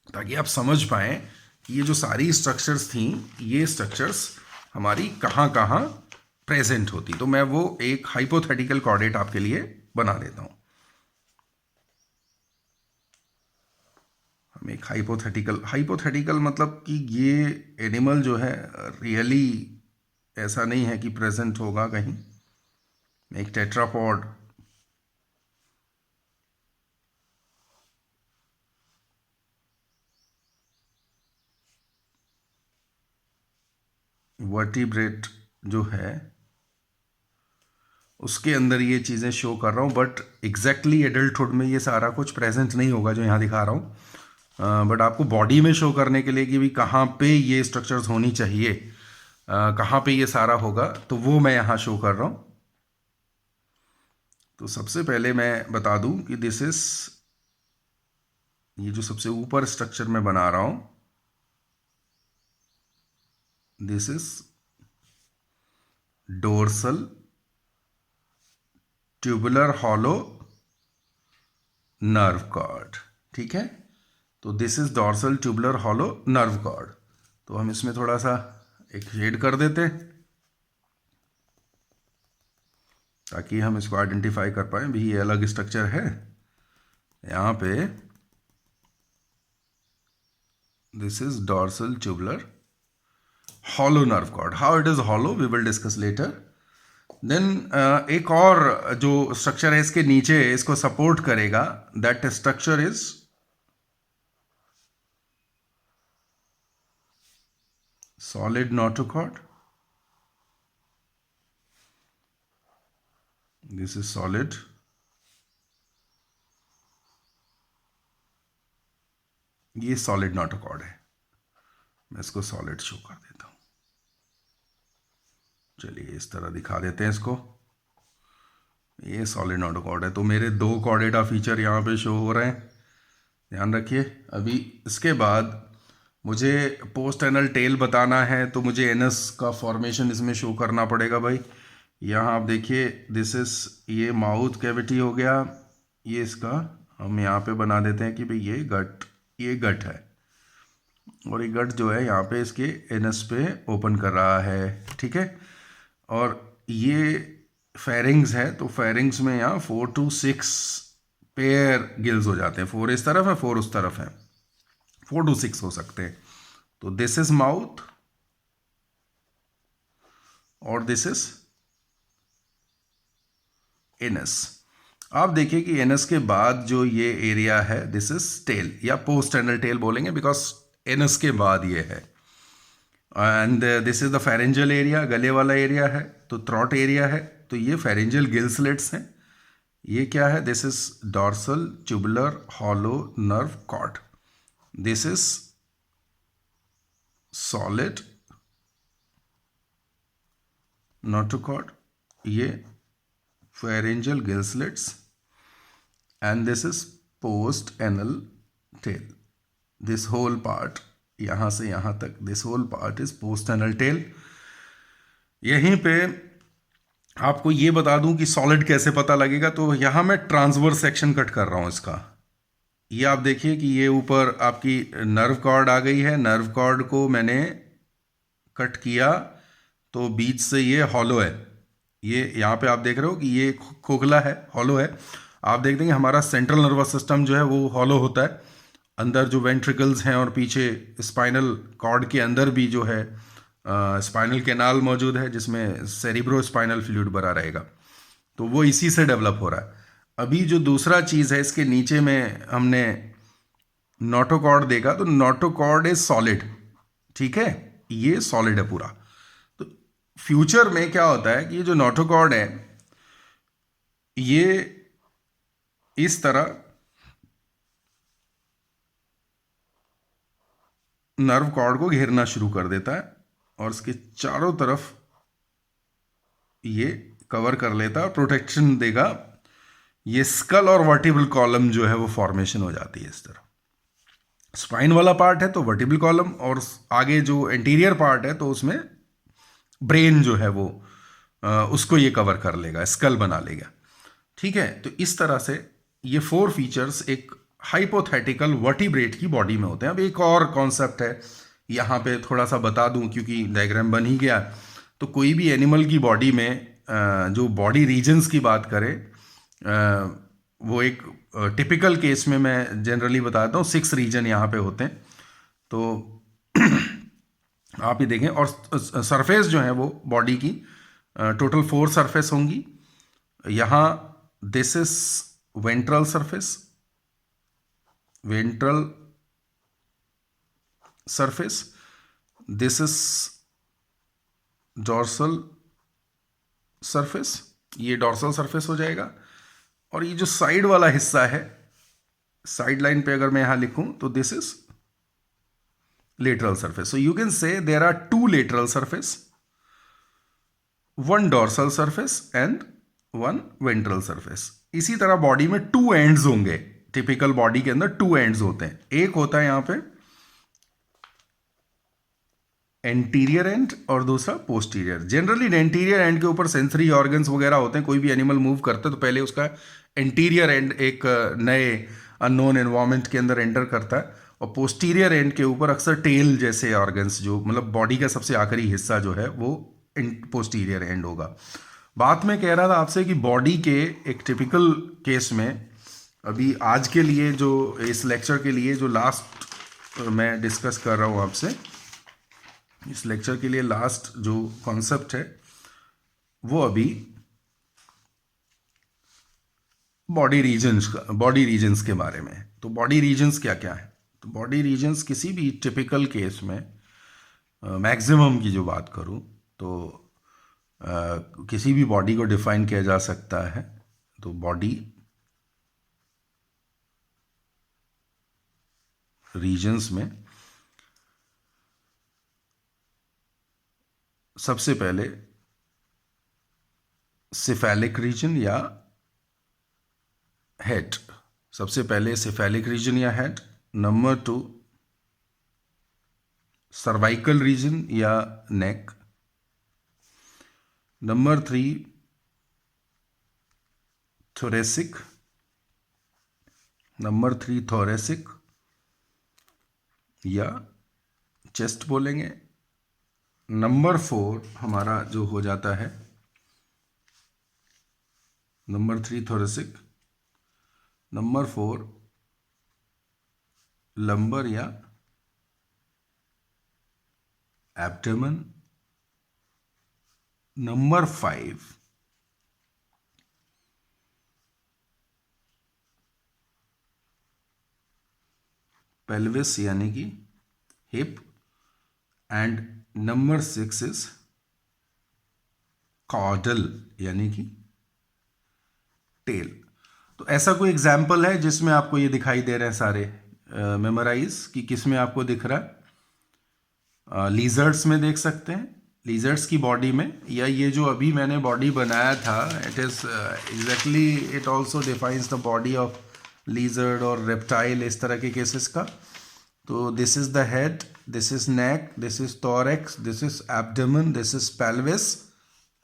ताकि आप समझ पाएँ कि ये जो सारी स्ट्रक्चर्स थी, ये स्ट्रक्चर्स हमारी कहाँ कहाँ प्रेजेंट होती। तो मैं वो एक हाइपोथेटिकल कॉर्डेट आपके लिए बना देता हूँ। हम एक हाइपोथेटिकल मतलब कि ये एनिमल जो है रियली ऐसा नहीं है कि प्रेजेंट होगा कहीं। एक टेट्रापॉड, वर्टिब्रेट जो है उसके अंदर ये चीज़ें शो कर रहा हूँ, बट एग्जैक्टली एडल्टहुड में ये सारा कुछ प्रेजेंट नहीं होगा जो यहाँ दिखा रहा हूँ। बट आपको बॉडी में शो करने के लिए कि भी कहाँ पे ये स्ट्रक्चर्स होनी चाहिए, कहाँ पे ये सारा होगा, तो वो मैं यहाँ शो कर रहा हूँ। तो सबसे पहले मैं बता दूँ कि दिस इज, ये जो सबसे ऊपर स्ट्रक्चर मैं बना रहा हूँ, this is dorsal tubular hollow nerve cord. ठीक है, तो this is dorsal tubular hollow nerve cord. तो हम इसमें थोड़ा सा एक शेड कर देते हैं ताकि हम इसको आइडेंटिफाई कर पाए भी ये अलग स्ट्रक्चर है। यहाँ पे this is dorsal tubular hollow nerve cord. How it is hollow we will discuss later. Then एक और जो स्ट्रक्चर है इसके नीचे इसको सपोर्ट करेगा, that structure is solid notochord. This is solid, ये सॉलिड नोटोकॉर्ड है। मैं इसको सॉलिड शो कर देता हूं। चलिए इस तरह दिखा देते हैं इसको। ये सॉलिड नोटोकॉर्ड है। तो मेरे दो कॉर्डेटा फीचर यहाँ पे शो हो रहे हैं, ध्यान रखिए। अभी इसके बाद मुझे पोस्ट एनल टेल बताना है, तो मुझे एनस का फॉर्मेशन इसमें शो करना पड़ेगा भाई। यहाँ आप देखिए, दिस इज, ये माउथ कैविटी हो गया, ये इसका हम यहाँ पे बना देते हैं कि भाई ये गट है, और ये गट जो है यहाँ पे इसके एनस पे ओपन कर रहा है। ठीक है, और ये फेरिंग्स है, तो फेरिंग्स में यहाँ 4 to 6 पेयर गिल्स हो जाते हैं। 4 इस तरफ है, 4 उस तरफ है, 4 to 6 हो सकते हैं। तो दिस इज माउथ और दिस इज एनस। आप देखिए कि एनस के बाद जो ये एरिया है, दिस इज टेल या पोस्ट एनल टेल बोलेंगे, बिकॉज एनस के बाद ये है। And this is the pharyngeal area, गले वाला एरिया है, तो थ्रॉट एरिया है, तो ये फेरेंजियल गिल स्लिट्स हैं। ये क्या है, this is dorsal tubular hollow nerve cord. This is solid notochord, ये pharyngeal gill slits, and this is post anal tail. This whole part, यहां से यहां तक, this whole part is post anal tail. यहीं पे आपको ये बता दूं कि सॉलिड कैसे पता लगेगा। तो यहां मैं ट्रांसवर्स सेक्शन कट कर रहा हूं इसका। ये आप देखिए कि ये ऊपर आपकी नर्व कॉर्ड आ गई है, नर्व कॉर्ड को मैंने कट किया, तो बीच से ये हॉलो है। ये यहाँ पे आप देख रहे हो कि ये खोखला है, हॉलो है। आप देख देंगे हमारा सेंट्रल नर्वस सिस्टम जो है वो हॉलो होता है। अंदर जो वेंट्रिकल्स हैं और पीछे स्पाइनल कॉर्ड के अंदर भी जो है स्पाइनल कैनाल मौजूद है, जिसमें सेरिब्रो स्पाइनल फ्लूइड भरा रहेगा। तो वो इसी से डेवलप हो रहा है। अभी जो दूसरा चीज़ है, इसके नीचे में हमने नोटोकॉर्ड देखा, तो नोटोकॉर्ड इज सॉलिड, ठीक है, ये सॉलिड है पूरा। तो फ्यूचर में क्या होता है कि ये जो नोटोकॉर्ड है ये इस तरह नर्व कॉर्ड को घेरना शुरू कर देता है और इसके चारों तरफ ये कवर कर लेता है और प्रोटेक्शन देगा। ये स्कल और वर्टिब्रल कॉलम जो है वो फॉर्मेशन हो जाती है इस तरह। स्पाइन वाला पार्ट है तो वर्टिब्रल कॉलम, और आगे जो एंटीरियर पार्ट है तो उसमें ब्रेन जो है वो उसको ये कवर कर लेगा, स्कल बना लेगा, ठीक है। तो इस तरह से ये 4 फीचर्स एक हाइपोथेटिकल वर्टिब्रेट की बॉडी में होते हैं। अब एक और कॉन्सेप्ट है यहाँ पे थोड़ा सा बता दूं, क्योंकि डायग्राम बन ही गया। तो कोई भी एनिमल की बॉडी में जो बॉडी रीजन्स की बात करें, वो एक टिपिकल केस में मैं जनरली बताता हूँ 6 रीजन यहाँ पे होते हैं। तो आप ये देखें, और सरफेस जो है वो बॉडी की टोटल 4 सरफेस होंगी। यहाँ this is ventral surface, ventral surface, this is dorsal surface, ये डॉर्सल सरफेस हो जाएगा। और ये जो साइड वाला हिस्सा है, साइड लाइन पे अगर मैं यहां लिखूं तो this is lateral surface. So you can say there are 2 lateral surface, 1 dorsal surface and 1 ventral surface. इसी तरह बॉडी में 2 एंड्स होंगे। टिपिकल बॉडी के अंदर 2 एंड्स होते हैं। एक होता है यहां पे एंटीरियर एंड और दूसरा पोस्टीरियर। जनरली एंटीरियर एंड के ऊपर सेंसरी ऑर्गन्स वगैरह होते हैं। कोई भी एनिमल मूव करता है तो पहले उसका एंटीरियर एंड एक नए अननोन एनवायरमेंट के अंदर एंटर करता है, और पोस्टीरियर एंड के ऊपर अक्सर टेल जैसे ऑर्गन्स, जो मतलब बॉडी का सबसे आखिरी हिस्सा जो है वो पोस्टीरियर एंड होगा। बात मैं कह रहा था आपसे कि बॉडी के एक टिपिकल केस में, अभी आज के लिए जो इस लेक्चर के लिए जो लास्ट मैं डिस्कस कर रहा हूँ आपसे, इस लेक्चर के लिए लास्ट जो कॉन्सेप्ट है वो अभी बॉडी रीजन्स के बारे में है। तो बॉडी रीजन्स क्या क्या है? तो बॉडी रीजन्स किसी भी टिपिकल केस में मैक्सिमम की जो बात करूं तो किसी भी बॉडी को डिफाइन किया जा सकता है। तो बॉडी रीजन्स में सबसे पहले सिफेलिक रीजन या हेड, सबसे पहले सिफेलिक रीजन या हेड। नंबर 2 सर्वाइकल रीजन या neck. Number 3 thoracic, number 3 thoracic या चेस्ट बोलेंगे। नंबर 4 हमारा जो हो जाता है, नंबर 3 थोरेसिक, नंबर 4 लंबर या एब्डोमेन, नंबर 5 पेल्विस यानी कि hip, and number 6 is caudal यानी कि टेल। तो ऐसा कोई एग्जाम्पल है जिसमें आपको ये दिखाई दे रहे हैं सारे मेमोराइज कि किस में आपको दिख रहा है? लीजर्ड्स में देख सकते हैं, लीजर्ड्स की बॉडी में, या ये जो अभी मैंने बॉडी बनाया था, it is exactly it also defines the body of lizard और रेप्टाइल, इस तरह के केसेस का। तो this is the head, this is neck, this is thorax, this is abdomen, this is pelvis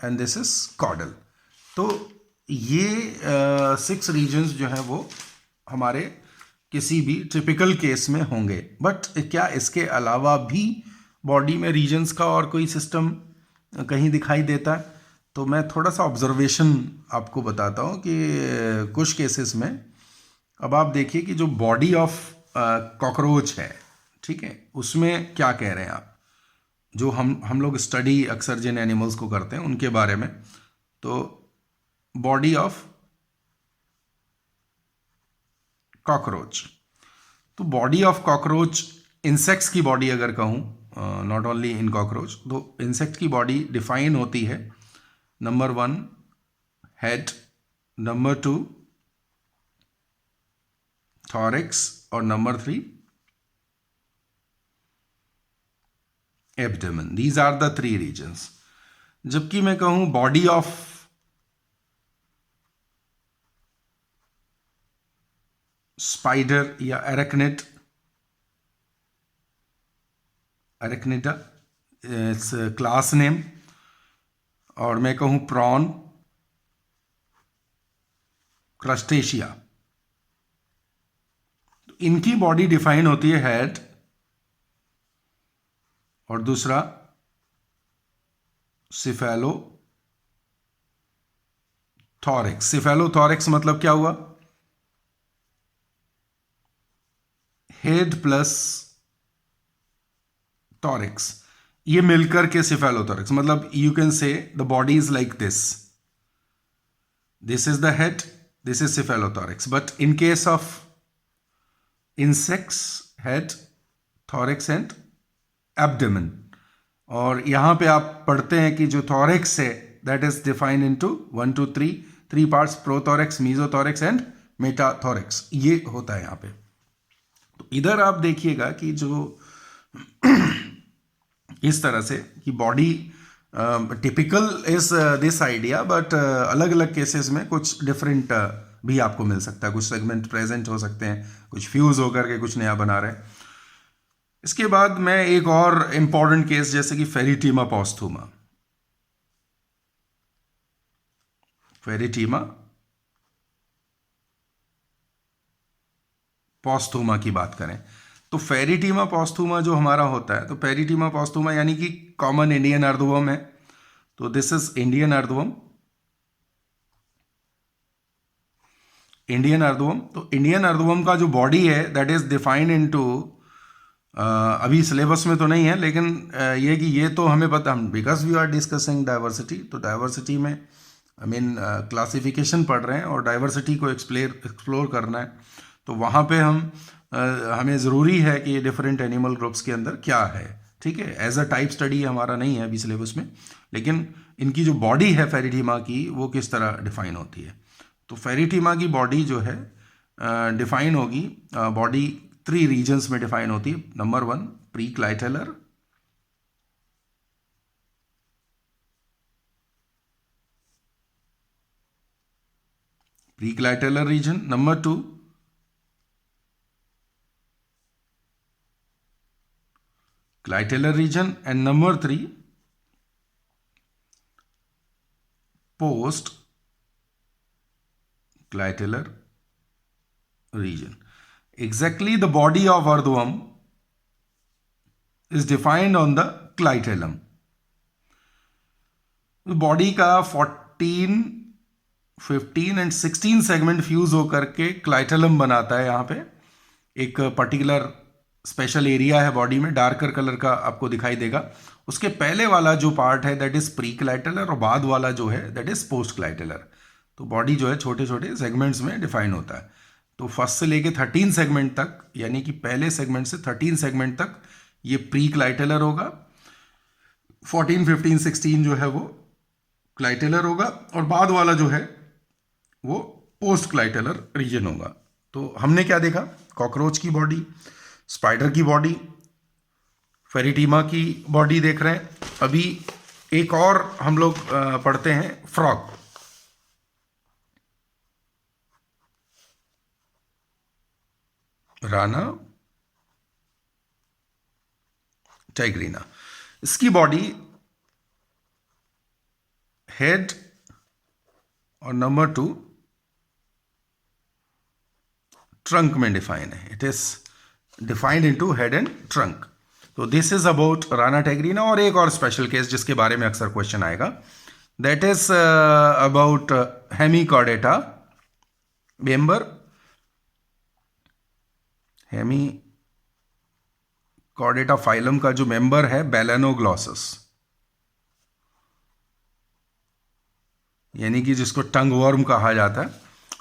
and this is caudal. तो ये 6 रीजन्स जो हैं वो हमारे किसी भी टिपिकल केस में होंगे। बट क्या इसके अलावा भी बॉडी में रीजन्स का और कोई सिस्टम कहीं दिखाई देता है? तो मैं थोड़ा सा ऑब्जर्वेशन आपको बताता हूँ कि कुछ केसेस में, अब आप देखिए कि जो बॉडी ऑफ कॉकरोच है, ठीक है, उसमें क्या कह रहे हैं आप, जो हम लोग स्टडी अक्सर जिन एनिमल्स को करते हैं उनके बारे में। तो बॉडी ऑफ कॉकरोच। तो बॉडी ऑफ कॉकरोच, इंसेक्ट्स की बॉडी अगर कहूँ, नॉट ओनली इन कॉकरोच, तो इंसेक्ट की बॉडी डिफाइन होती है, नंबर 1 हेड, नंबर 2 थॉरिक्स और number 3 abdomen. These are the 3 regions. जबकि मैं कहूँ बॉडी ऑफ स्पाइडर या एरेक्निडा, इट्स क्लास नेम, और मैं कहूँ प्रॉन, क्रस्टेशिया, तो इनकी बॉडी डिफाइन होती है हेड, और दूसरा सिफेलो थॉरिक्स। सिफेलोथॉरिक्स मतलब क्या हुआ, हेड प्लस थॉरिक्स, ये मिलकर के सिफेलोथॉरिक्स, मतलब you can say the body is like this is the head, this is cephalothorax, but in case of insects head, thorax and abdomen. और यहां पे आप पढ़ते हैं कि जो थॉरिक्स है that is defined into 1 2 3 parts, prothorax, mesothorax and metathorax, ये होता है यहां पे। तो इधर आप देखिएगा कि जो इस तरह से कि body typical is this idea, but अलग अलग केसेस में कुछ डिफरेंट भी आपको मिल सकता है, कुछ सेगमेंट प्रेजेंट हो सकते हैं, कुछ फ्यूज होकर के कुछ नया बना रहे हैं। इसके बाद मैं एक और इंपॉर्टेंट केस जैसे कि फेरिटीमा पॉस्थुमा, फेरिटीमा पॉस्थुमा की बात करें तो फेरिटीमा पॉस्थुमा जो हमारा होता है, तो फेरिटीमा पॉस्थुमा यानी कि कॉमन इंडियन अर्धवर्म है, तो दिस इज इंडियन अर्धवर्म, इंडियन अर्धवर्म। तो इंडियन अर्धवर्म का जो बॉडी है दैट इज डिफाइंड इनटू, अभी सिलेबस में तो नहीं है, लेकिन ये कि ये तो हमें पता, हम because we are discussing diversity, तो डाइवर्सिटी में आई मीन क्लासिफिकेशन पढ़ रहे हैं और डाइवर्सिटी को एक्सप्लोर करना है, तो वहाँ पे हमें ज़रूरी है कि ये डिफरेंट एनिमल ग्रुप्स के अंदर क्या है, ठीक है। एज अ टाइप स्टडी हमारा नहीं है अभी सिलेबस में, लेकिन इनकी जो बॉडी है फेरिटीमा की वो किस तरह डिफाइन होती है। तो फेरिटीमा की बॉडी जो है डिफाइन होगी, बॉडी 3 रीजन्स में डिफाइन होती है। Number 1 preclitellar, preclitellar region, number 2 clitellar region, and number 3 postclitellar region. Exactly, the body of earthworm is defined on the clitellum. Body का 14, 15 एंड 16 सेगमेंट फ्यूज होकर के क्लाइटेलम बनाता है। यहाँ पे एक पर्टिकुलर स्पेशल एरिया है बॉडी में, डार्कर कलर का आपको दिखाई देगा। उसके पहले वाला जो पार्ट है दैट इज प्री क्लाइटेलर, और बाद वाला जो है दैट इज पोस्ट क्लाइटेलर। तो बॉडी जो है छोटे छोटे सेगमेंट्स में डिफाइन होता है। तो फर्स्ट से लेके 13 सेगमेंट तक, यानी कि पहले सेगमेंट से 13 सेगमेंट तक ये प्री क्लाइटेलर होगा, 14, 15, 16 जो है वो क्लाइटेलर होगा, और बाद वाला जो है वो पोस्ट क्लाइटेलर रीजन होगा। तो हमने क्या देखा, कॉकरोच की बॉडी, स्पाइडर की बॉडी, फेरिटीमा की बॉडी देख रहे हैं। अभी एक और हम लोग पढ़ते हैं, फ्रॉग। राना टाइग्रीना, इसकी बॉडी हेड और नंबर 2 ट्रंक में डिफाइन है। It is defined into head and trunk. तो दिस इज अबाउट राना टाइग्रीना। और एक और स्पेशल केस जिसके बारे में अक्सर क्वेश्चन आएगा, that is about Hemichordata member, Hemichordata phylum का जो मेंबर है बेलेनोग्लॉसस। यानी कि जिसको टंग वर्म कहा जाता है,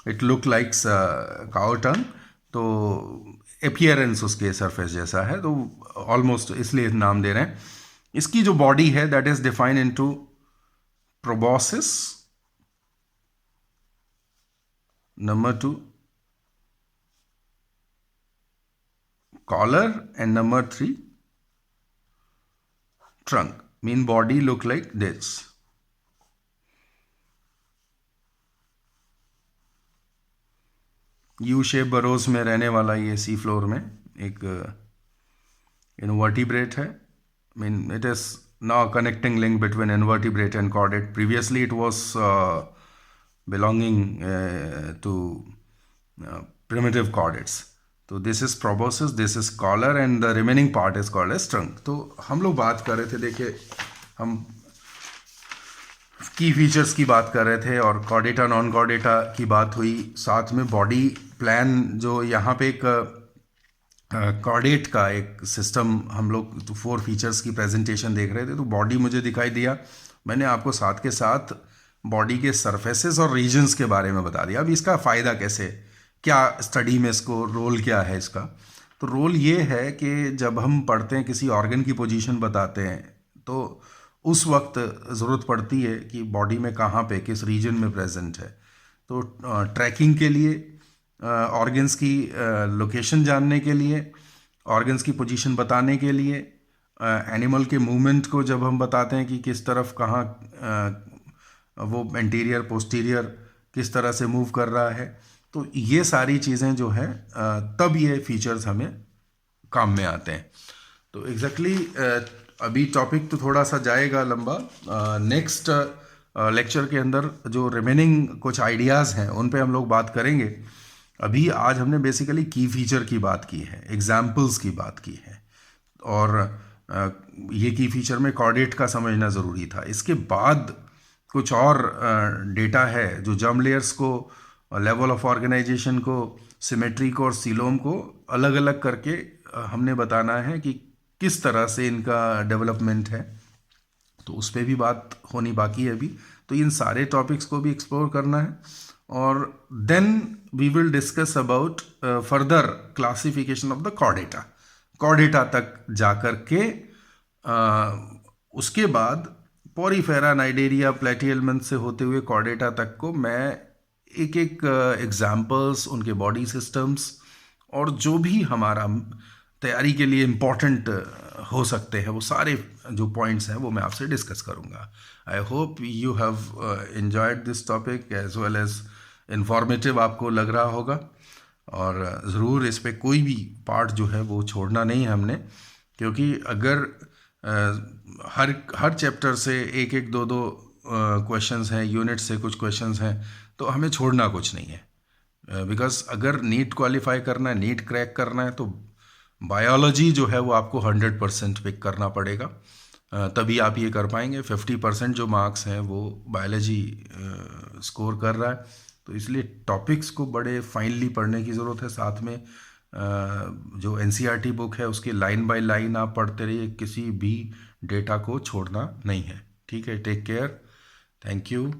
इट लुक लाइक काउ टंग, तो अपियरेंस उसके सरफेस जैसा है, तो ऑलमोस्ट इसलिए नाम दे रहे हैं। इसकी जो बॉडी है that is defined into proboscis, number 2 collar, and number 3 trunk. Mean body look like this. U shape burrows में रहने वाला ये सी फ्लोर में एक इनवर्टिब्रेट है। Mean it is now connecting link between invertebrate and chordate. Previously it was belonging to primitive chordates. तो this is proboscis, this is collar, and the remaining part is called as trunk. तो हम लोग बात कर रहे थे, देखिए हम की फीचर्स की बात कर रहे थे और कॉर्डेटा नॉन कॉर्डेटा की बात हुई, साथ में बॉडी प्लान जो यहाँ पे एक कॉर्डेट का एक सिस्टम हम लोग तो 4 फीचर्स की प्रेजेंटेशन देख रहे थे। तो बॉडी मुझे दिखाई दिया, मैंने आपको साथ के साथ बॉडी के सरफेसेस और रीजन्स के बारे में बता दिया। अब इसका फ़ायदा कैसे, क्या स्टडी में इसको रोल क्या है इसका। तो रोल ये है कि जब हम पढ़ते हैं, किसी ऑर्गन की पोजीशन बताते हैं, तो उस वक्त ज़रूरत पड़ती है कि बॉडी में कहाँ पे किस रीजन में प्रेजेंट है। तो ट्रैकिंग के लिए, ऑर्गन्स की लोकेशन जानने के लिए, ऑर्गन्स की पोजीशन बताने के लिए, एनिमल के मूवमेंट को जब हम बताते हैं कि किस तरफ कहाँ वो एंटीरियर पोस्टीरियर किस तरह से मूव कर रहा है, तो ये सारी चीज़ें जो है तब ये फीचर्स हमें काम में आते हैं। तो एग्जैक्टली अभी टॉपिक तो थोड़ा सा जाएगा लंबा, नेक्स्ट लेक्चर के अंदर जो रिमेनिंग कुछ आइडियाज़ हैं उन पे हम लोग बात करेंगे। अभी आज हमने बेसिकली की फीचर की बात की है, एग्जाम्पल्स की बात की है, और ये की फीचर में कॉर्डेट का समझना ज़रूरी था। इसके बाद कुछ और डेटा है जो जर्म लेयर्स को, लेवल ऑफ ऑर्गेनाइजेशन को, सिमेट्री को और सीलोम को अलग अलग करके हमने बताना है कि किस तरह से इनका डेवलपमेंट है, तो उस पर भी बात होनी बाकी है अभी। तो इन सारे टॉपिक्स को भी एक्सप्लोर करना है, और then we will discuss about further classification of the Chordata. Chordata तक जाकर के उसके बाद पोरीफेरा, नाइडेरिया, प्लेटिहेल्मिन्थ से होते हुए कॉर्डेटा तक को मैं एक एक एग्जाम्पल्स, उनके बॉडी सिस्टम्स और जो भी हमारा तैयारी के लिए इम्पॉर्टेंट हो सकते हैं, वो सारे जो पॉइंट्स हैं वो मैं आपसे डिस्कस करूँगा। I hope you have enjoyed this topic as well as informative आपको लग रहा होगा, और ज़रूर इस पे कोई भी पार्ट जो है वो छोड़ना नहीं है हमने, क्योंकि अगर हर चैप्टर से एक एक दो दो क्वेश्चंस हैं, यूनिट से कुछ क्वेश्चंस हैं, तो हमें छोड़ना कुछ नहीं है। बिकॉज अगर नीट क्वालिफाई करना है, नीट क्रैक करना है, तो बायोलॉजी जो है वो आपको 100% पिक करना पड़ेगा, तभी आप ये कर पाएंगे। 50% जो मार्क्स हैं वो बायोलॉजी स्कोर कर रहा है, तो इसलिए टॉपिक्स को बड़े फाइनली पढ़ने की ज़रूरत है। साथ में जो NCERT बुक है उसकी लाइन बाय लाइन आप पढ़ते रहिए, किसी भी डेटा को छोड़ना नहीं है। ठीक है, टेक केयर, थैंक यू।